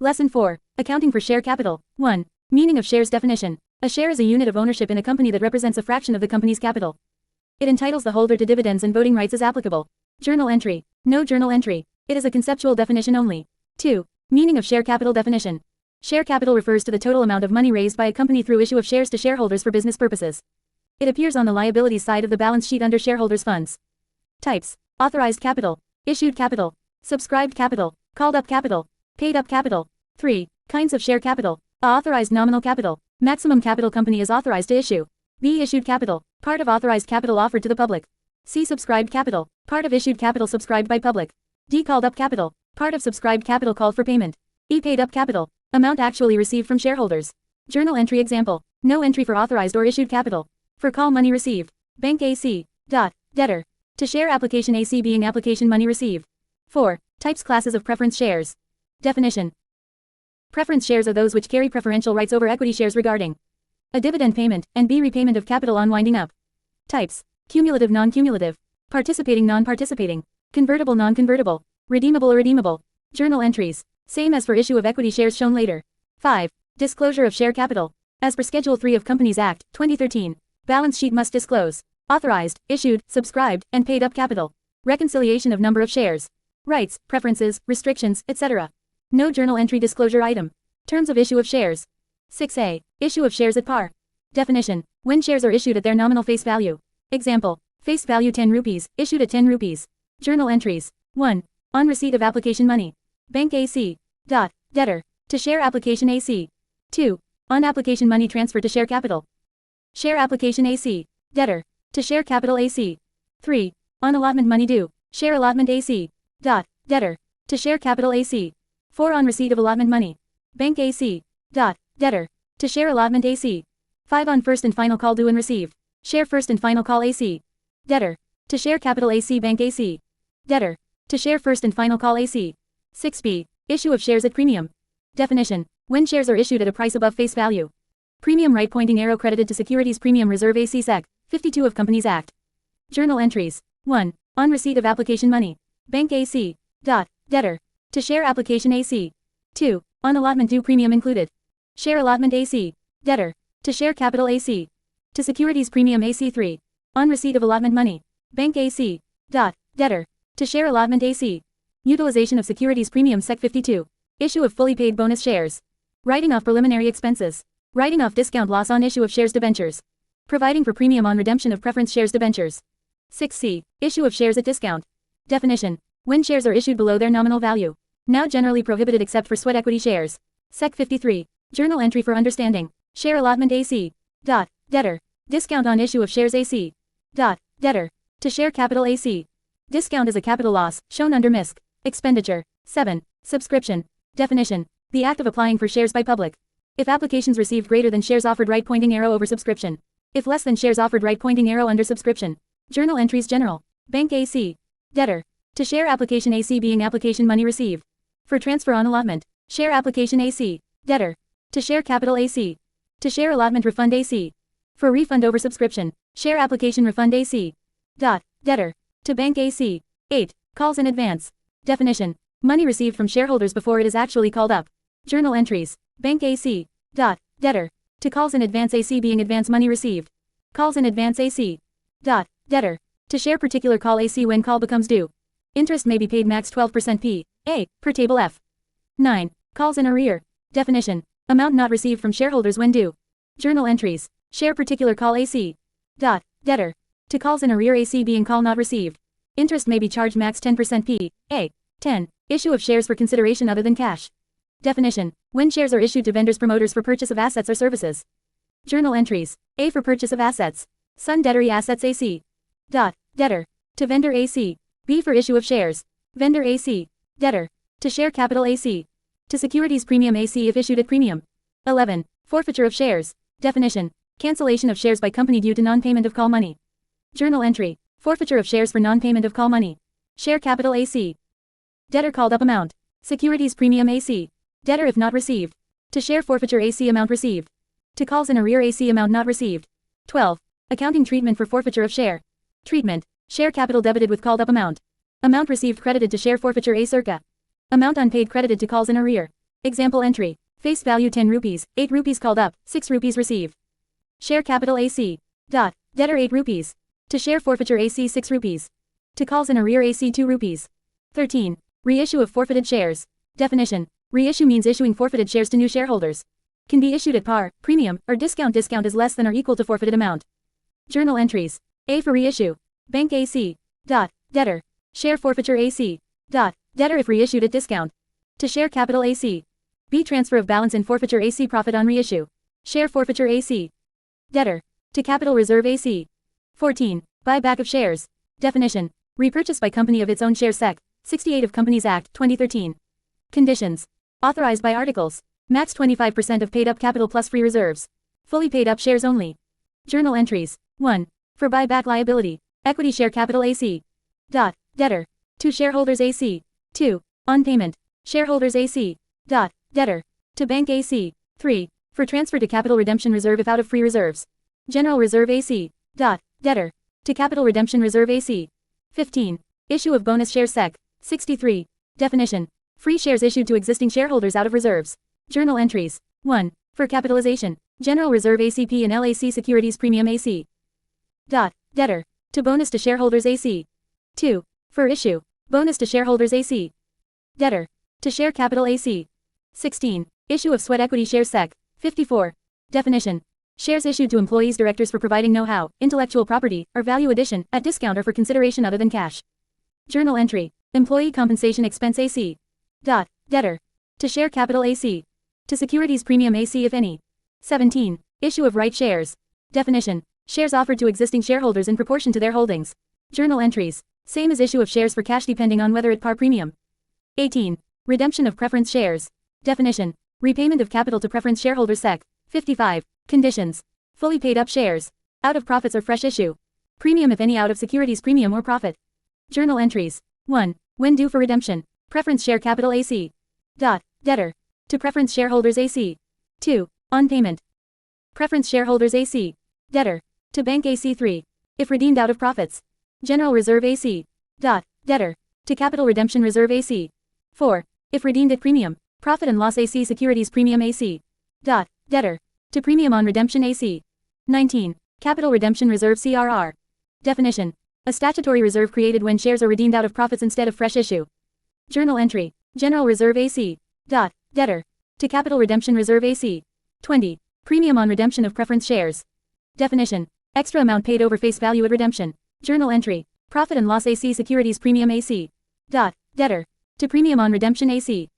Lesson 4. Accounting for share capital. 1. Meaning of shares definition. A share is a unit of ownership in a company that represents a fraction of the company's capital. It entitles the holder to dividends and voting rights as applicable. Journal entry. No journal entry. It is a conceptual definition only. 2. Meaning of share capital definition. Share capital refers to the total amount of money raised by a company through issue of shares to shareholders for business purposes. It appears on the liabilities side of the balance sheet under shareholders' funds. Types. Authorized capital. Issued capital. Subscribed capital. Called up capital. Paid up capital. 3. Kinds of share capital. A. Authorized nominal capital. Maximum capital company is authorized to issue. B. Issued capital. Part of authorized capital offered to the public. C. Subscribed capital. Part of issued capital subscribed by public. D. Called up capital. Part of subscribed capital called for payment. E. Paid up capital. Amount actually received from shareholders. Journal entry example. No entry for authorized or issued capital. For call money received. Bank AC. Debtor. To share application AC being application money received. 4. Types classes of preference shares. Definition. Preference shares are those which carry preferential rights over equity shares regarding a dividend payment, and B. Repayment of capital on winding up. Types. Cumulative non-cumulative. Participating non-participating. Convertible non-convertible. Redeemable irredeemable. Journal entries. Same as for issue of equity shares shown later. 5. Disclosure of share capital. As per Schedule 3 of Companies Act, 2013. Balance sheet must disclose authorized, issued, subscribed, and paid up capital. Reconciliation of number of shares. Rights, preferences, restrictions, etc. No journal entry disclosure item. Terms of issue of shares. 6a. Issue of shares at par. Definition. When shares are issued at their nominal face value. Example. Face value 10 rupees, issued at 10 rupees. Journal entries. 1. On receipt of application money. Bank AC. Debtor. To share application AC. 2. On application money transfer to share capital. Share application AC. Debtor. To share capital AC. 3. On allotment money due. Share allotment AC. Debtor. To share capital AC. 4. On receipt of allotment money. Bank AC. Debtor. To share allotment AC. 5. On first and final call due and received. Share first and final call AC. Debtor. To share capital AC Bank AC. Debtor. To share first and final call AC. 6b. Issue of shares at premium. Definition. When shares are issued at a price above face value. Premium right pointing arrow credited to Securities Premium Reserve AC Sec. 52 of Companies Act. Journal entries. 1. On receipt of application money. Bank AC. Debtor. To share application AC. 2. On allotment due premium included. Share allotment AC. Debtor. To share capital AC. To Securities Premium AC. 3. On receipt of allotment money. Bank AC. Debtor. To share allotment AC. Utilization of Securities Premium Sec. 52. Issue of fully paid bonus shares. Writing off preliminary expenses. Writing off discount loss on issue of shares debentures. Providing for premium on redemption of preference shares debentures. 6c. Issue of shares at discount. Definition. When shares are issued below their nominal value. Now generally prohibited except for sweat equity shares. Sec. 53. Journal entry for understanding. Share allotment AC. Debtor. Discount on issue of shares AC. Debtor. To share capital AC. Discount is a capital loss, shown under MISC. Expenditure. 7. Subscription. Definition. The act of applying for shares by public. If applications received greater than shares offered right pointing arrow over subscription. If less than shares offered right pointing arrow under subscription. Journal entries general. Bank AC. Debtor. To share application AC being application money received. For transfer on allotment. Share application AC. Debtor. To share capital AC. To share allotment refund AC. For refund over subscription. Share application refund AC. Debtor. To bank AC. 8. Calls in advance. Definition. Money received from shareholders before it is actually called up. Journal entries. Bank AC. Debtor. To calls in advance AC being advance money received. Calls in advance AC. Debtor. To share particular call AC when call becomes due. Interest may be paid max 12% p.a. per table F. 9. Calls in arrear. Definition. Amount not received from shareholders when due. Journal entries. Share particular call AC. Debtor. To calls in arrear AC being call not received. Interest may be charged max 10% p.a. 10. Issue of shares for consideration other than cash. Definition. When shares are issued to vendors promoters for purchase of assets or services. Journal entries. A. For purchase of assets. Sun debtor assets AC. Debtor. To vendor AC. B. For issue of shares. Vendor AC. Debtor. To share capital AC. To Securities Premium AC if issued at premium. 11. Forfeiture of shares. Definition. Cancellation of shares by company due to non-payment of call money. Journal entry. Forfeiture of shares for non-payment of call money. Share capital AC. Debtor called up amount. Securities Premium AC. Debtor if not received. To share forfeiture AC amount received. To calls in arrear AC amount not received. 12. Accounting treatment for forfeiture of share. Treatment. Share capital debited with called up amount. Amount received credited to share forfeiture A circa. Amount unpaid credited to calls in arrear. Example entry. Face value 10 rupees, 8 rupees called up, 6 rupees received. Share capital AC. Dot. Debtor 8 rupees. To share forfeiture AC 6 rupees. To calls-in-arrear AC 2 rupees. 13. Reissue of forfeited shares. Definition. Reissue means issuing forfeited shares to new shareholders. Can be issued at par, premium, or discount. Discount is less than or equal to forfeited amount. Journal entries. A for reissue. Bank AC. Dot. Debtor. Share forfeiture AC. Dot. Debtor if reissued at discount. To share capital AC. B. Transfer of balance in forfeiture AC. Profit on reissue. Share forfeiture AC. Debtor. To capital reserve AC. 14. Buyback of shares. Definition. Repurchase by company of its own shares. Sec. 68 of Companies Act, 2013. Conditions. Authorized by articles. Max 25% of paid up capital plus free reserves. Fully paid up shares only. Journal entries. 1. For buyback liability. Equity share capital AC. Dot. Debtor. To shareholders AC. 2. On payment. Shareholders AC. Dot. Debtor. To bank AC. 3. For transfer to capital redemption reserve if out of free reserves. General reserve AC. Dot. Debtor. To capital redemption reserve AC. 15. Issue of bonus shares. Sec. 63. Definition. Free shares issued to existing shareholders out of reserves. Journal entries. 1. For capitalization. General reserve ACP and LAC securities premium AC. Dot. Debtor. To bonus to shareholders AC. 2. For issue. Bonus to shareholders AC. Debtor. To share capital AC. 16. Issue of sweat equity shares. Sec. 54. Definition. Shares issued to employees directors for providing know-how, intellectual property, or value addition, at discount or for consideration other than cash. Journal entry. Employee compensation expense AC. Dot. Debtor. To share capital AC. To securities premium AC if any. 17. Issue of right shares. Definition. Shares offered to existing shareholders in proportion to their holdings. Journal entries. Same as issue of shares for cash depending on whether at par premium. 18. Redemption of preference shares. Definition. Repayment of capital to preference shareholders. Sec. 55. Conditions. Fully paid up shares. Out of profits or fresh issue. Premium if any out of securities premium or profit. Journal entries. 1. When due for redemption. Preference share capital AC. Dot. Debtor. To preference shareholders AC. 2. On payment. Preference shareholders AC. Debtor. To bank AC. 3. If redeemed out of profits. General reserve AC. Dot. Debtor. To capital redemption reserve AC. 4. If redeemed at premium. Profit and loss AC securities premium AC. Dot. Debtor. To premium on redemption AC. 19. Capital redemption reserve CRR. Definition. A statutory reserve created when shares are redeemed out of profits instead of fresh issue. Journal entry. General reserve AC. Dot. Debtor. To capital redemption reserve AC. 20. Premium on redemption of preference shares. Definition. Extra amount paid over face value at redemption. Journal entry. Profit and loss AC securities premium AC. Dot. Debtor. To premium on redemption AC.